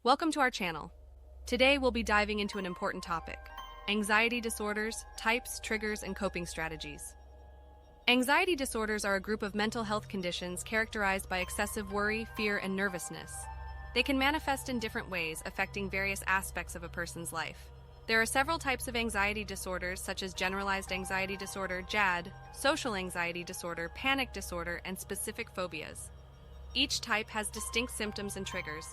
Welcome to our channel. Today we'll be diving into an important topic: anxiety disorders, types, triggers, and coping strategies. Anxiety disorders are a group of mental health conditions characterized by excessive worry, fear, and nervousness. They can manifest in different ways, affecting various aspects of a person's life. There are several types of anxiety disorders, such as generalized anxiety disorder, GAD, social anxiety disorder, panic disorder, and specific phobias. Each type has distinct symptoms and triggers.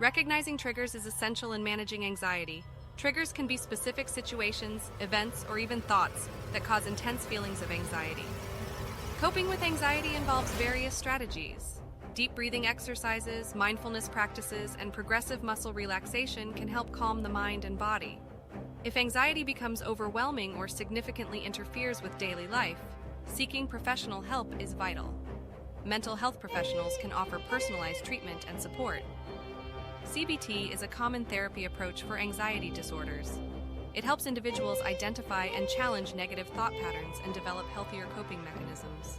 Recognizing triggers is essential in managing anxiety. Triggers can be specific situations, events, or even thoughts that cause intense feelings of anxiety. Coping with anxiety involves various strategies. Deep breathing exercises, mindfulness practices, and progressive muscle relaxation can help calm the mind and body. If anxiety becomes overwhelming or significantly interferes with daily life, seeking professional help is vital. Mental health professionals can offer personalized treatment and support. CBT is a common therapy approach for anxiety disorders. It helps individuals identify and challenge negative thought patterns and develop healthier coping mechanisms.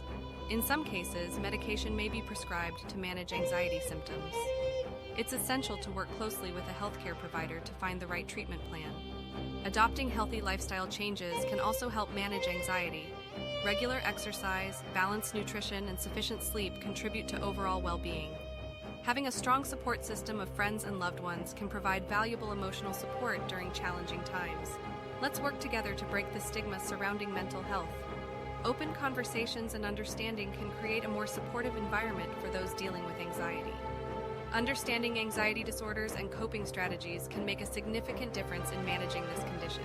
In some cases, medication may be prescribed to manage anxiety symptoms. It's essential to work closely with a healthcare provider to find the right treatment plan. Adopting healthy lifestyle changes can also help manage anxiety. Regular exercise, balanced nutrition, and sufficient sleep contribute to overall well-being. Having a strong support system of friends and loved ones can provide valuable emotional support during challenging times. Let's work together to break the stigma surrounding mental health. Open conversations and understanding can create a more supportive environment for those dealing with anxiety. Understanding anxiety disorders and coping strategies can make a significant difference in managing this condition.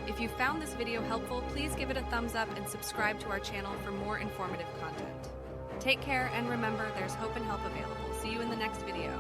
If you found this video helpful, please give it a thumbs up and subscribe to our channel for more informative content. Take care, and remember, there's hope and help available. See you in the next video.